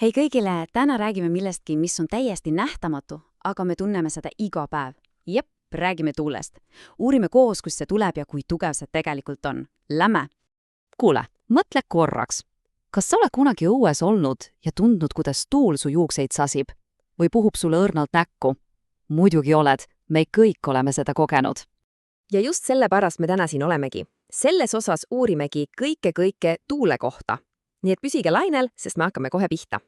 Hei kõigile, täna räägime millestki, mis on täiesti nähtamatu, aga me tunneme seda iga päev. Jep, räägime tuulest. Uurime koos, kust see tuleb ja kui tugev see tegelikult on. Lämme! Kuule, mõtle korraks. Kas sa oled kunagi õues olnud ja tundnud, kuidas tuul su juukseid sasib? Või puhub sulle õrnalt näkku? Muidugi oled, me kõik oleme seda kogenud. Ja just sellepärast me täna siin olemegi. Selles osas uurimegi kõike tuule kohta. Nii et püsige lainel, sest me hakkame kohe pihta.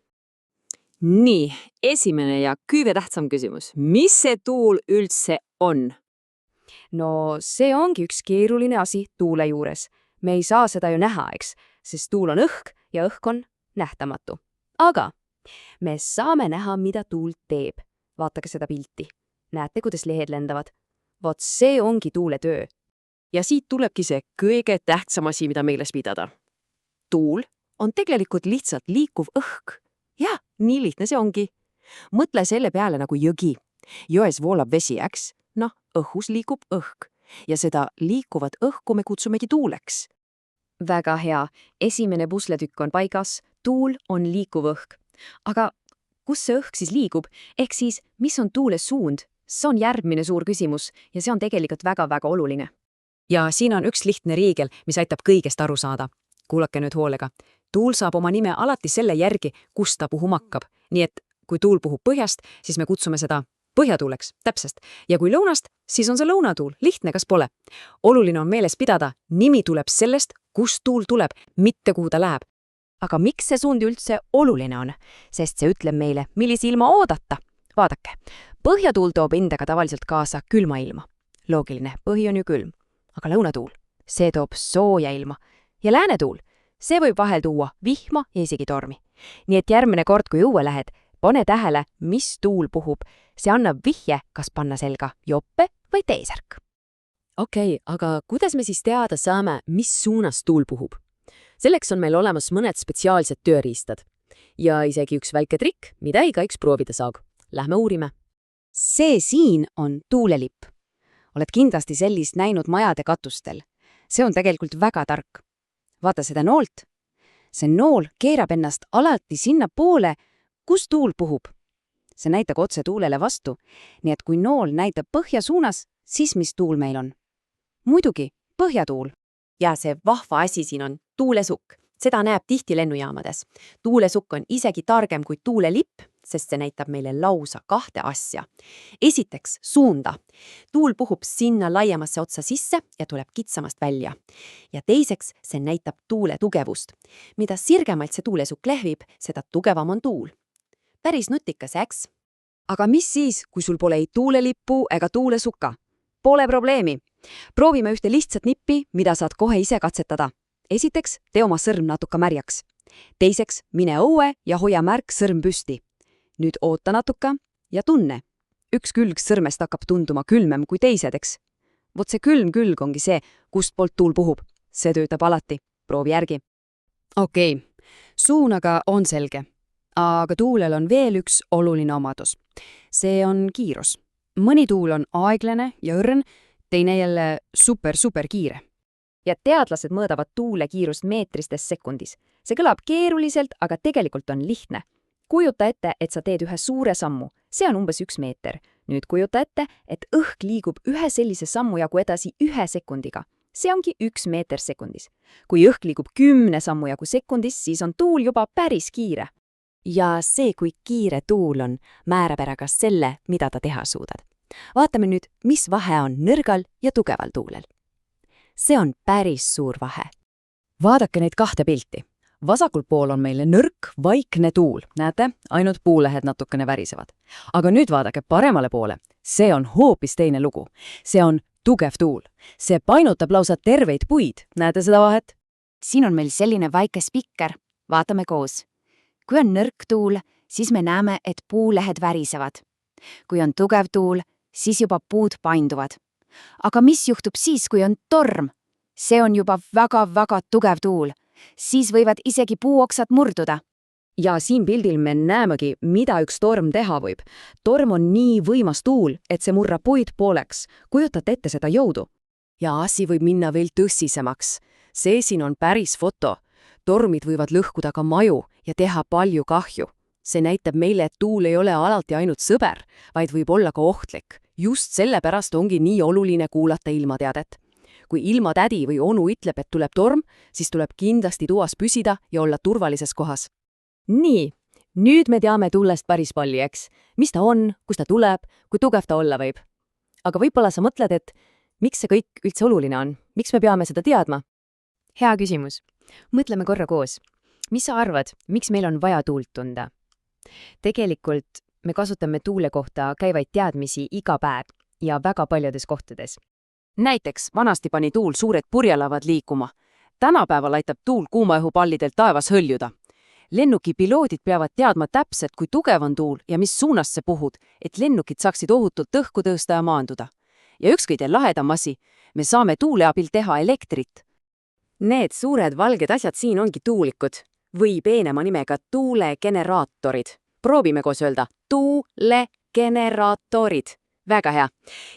Nii, esimene ja kõige tähtsam küsimus. Mis see tuul üldse on? No see ongi üks keeruline asi tuule juures. Me ei saa seda ju näha, eks, sest tuul on õhk ja õhk on nähtamatu. Aga me saame näha, mida tuul teeb. Vaatake seda pilti. Näete, kuidas lehed lendavad? Vot see ongi tuule töö. Ja siit tulebki see kõige tähtsam asi, mida meeles pidada. Tuul on tegelikult lihtsalt liikuv õhk. Ja, nii lihtne see ongi. Mõtle selle peale nagu jõgi. Jões voolab vesi, eks? Noh, õhus liikub õhk. Ja seda liikuvat õhku me kutsumegi tuuleks. Väga hea. Esimene pusletükk on paigas. Tuul on liikuv õhk. Aga kus see õhk siis liigub? Ehk siis, mis on tuule suund? See on järgmine suur küsimus ja see on tegelikult väga-väga oluline. Ja siin on üks lihtne reegel, mis aitab kõigest aru saada. Kuulake nüüd hoolega. Tuul saab oma nime alati selle järgi, kus ta puhuma hakkab. Nii et kui tuul puhub põhjast, siis me kutsume seda põhjatuuleks, täpsest. Ja kui lõunast, siis on see lõunatuul. Lihtne, kas pole? Oluline on meeles pidada, nimi tuleb sellest, kust tuul tuleb, mitte kuhu ta läheb. Aga miks see suund üldse oluline on? Sest see ütleb meile, millise ilma oodata. Vaadake, põhjatuul toob endaga tavaliselt kaasa külma ilma. Loogiline, põhi on ju külm. Aga lõunatuul, see toob sooja ilma. Ja läänetuul, see võib vahel tuua vihma ja isegi tormi. Nii et järgmine kord, kui õue lähed, pane tähele, mis tuul puhub. See annab vihje, kas panna selga joppe või teesärk. Okei, aga kuidas me siis teada saame, mis suunas tuul puhub? Selleks on meil olemas mõned spetsiaalsed tööriistad. Ja isegi üks väike trikk, mida igaüks proovida saab. Lähme uurime. See siin on tuulelipp. Oled kindlasti sellist näinud majade katustel. See on tegelikult väga tark. Vaata seda noolt. See nool keerab ennast alati sinna poole, kus tuul puhub. See näitab otse tuulele vastu, nii et kui nool näitab põhja suunas, siis mis tuul meil on? Muidugi, põhjatuul. Ja see vahva asi siin on tuulesukk. Seda näeb tihti lennujaamades. Tuulesukk on isegi targem kui tuulelipp, sest see näitab meile lausa kahte asja. Esiteks suunda. Tuul puhub sinna laiemasse otsa sisse ja tuleb kitsamast välja. Ja teiseks see näitab tuule tugevust. Mida sirgemalt see tuulesukk lehvib, seda tugevam on tuul. Päris nutikas, eks? Aga mis siis, kui sul pole ei tuulelippu ega tuulesukka? Pole probleemi. Proovime ühte lihtsat nippi, mida saad kohe ise katsetada. Esiteks, tee oma sõrm natuke märjaks. Teiseks, mine õue ja hoia märk sõrm püsti. Nüüd oota natuke ja tunne. Üks külg sõrmest hakkab tunduma külmem kui teisedeks. Vot see külm külg ongi see, kust poolt tuul puhub. See töötab alati. Proovi järgi. Okei, suunaga on selge. Aga tuulel on veel üks oluline omadus. See on kiirus. Mõni tuul on aeglane ja õrn, teine jälle super kiire. Ja teadlased mõõdavad tuule kiirust meetristes sekundis. See kõlab keeruliselt, aga tegelikult on lihtne. Kujuta ette, et sa teed ühe suure sammu. See on umbes 1 meeter. Nüüd kujuta ette, et õhk liigub ühe sellise sammu jagu edasi 1 sekundiga. See ongi 1 meeter sekundis. Kui õhk liigub 10 sammu jagu sekundis, siis on tuul juba päris kiire. Ja see, kui kiire tuul on, määrab ära ka selle, mida ta teha suudad. Vaatame nüüd, mis vahe on nõrgal ja tugeval tuulel. See on päris suur vahe. Vaadake neid kahte pilti. Vasakul pool on meile nõrk, vaikne tuul. Näete, ainult puulehed natukene värisevad. Aga nüüd vaadake paremale poole. See on hoopis teine lugu. See on tugev tuul. See painutab lausa terveid puid. Näete seda vahet? Siin on meil selline väike spikker. Vaatame koos. Kui on nõrk tuul, siis me näeme, et puulehed värisevad. Kui on tugev tuul, siis juba puud painduvad. Aga mis juhtub siis, kui on torm? See on juba väga tugev tuul. Siis võivad isegi puuoksad murduda. Ja siin pildil me näemegi, mida üks torm teha võib. Torm on nii võimas tuul, et see murrab puid pooleks. Kujutate ette seda jõudu? Ja asi võib minna veel tõsisemaks. See siin on päris foto. Tormid võivad lõhkuda ka maju ja teha palju kahju. see näitab meile, et tuul ei ole alati ainult sõber, vaid võib olla ka ohtlik. Just sellepärast ongi nii oluline kuulata ilmateadet. Kui ilmatädi või onu ütleb, et tuleb torm, siis tuleb kindlasti toas püsida ja olla turvalises kohas. Nii, nüüd me teame tuulest päris palju, eks? Mis ta on, kust ta tuleb, kui tugev ta olla võib? Aga võib-olla sa mõtled, et miks see kõik üldse oluline on? Miks me peame seda teadma? Hea küsimus. Mõtleme korra koos. Mis sa arvad, miks meil on vaja tuult tunda? Tegelikult me kasutame tuule kohta käivaid teadmisi iga päev ja väga paljudes kohtades. Näiteks vanasti pani tuul suured purjelavad liikuma. Tänapäeval aitab tuul kuumaõhupallidel taevas hõljuda. Lennukipiloodid peavad teadma täpselt, kui tugev on tuul ja mis suunas see puhud, et lennukid saaksid ohutult õhku tõusta ja maanduda. Ja üks kõige lahedam asi, me saame tuule abil teha elektrit. Need suured valged asjad siin ongi tuulikud või peenema nimega tuulegeneraatorid. Proovime koos öelda tuulegeneraatorid. Väga hea.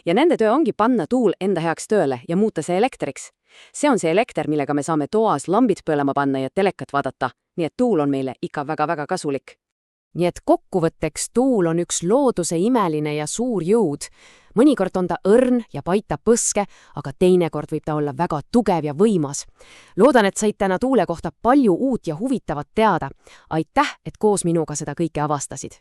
Ja nende töö ongi panna tuul enda heaks tööle ja muuta see elektriks. See on see elekter, millega me saame toas lambid põlema panna ja telekat vaadata. Nii et tuul on meile ikka väga-väga kasulik. Nii et kokkuvõtteks tuul on üks looduse imeline ja suur jõud. Mõnikord on ta õrn ja paitab põske, aga teinekord võib ta olla väga tugev ja võimas. Loodan, et said täna tuule kohta palju uut ja huvitavat teada. Aitäh, et koos minuga seda kõike avastasid.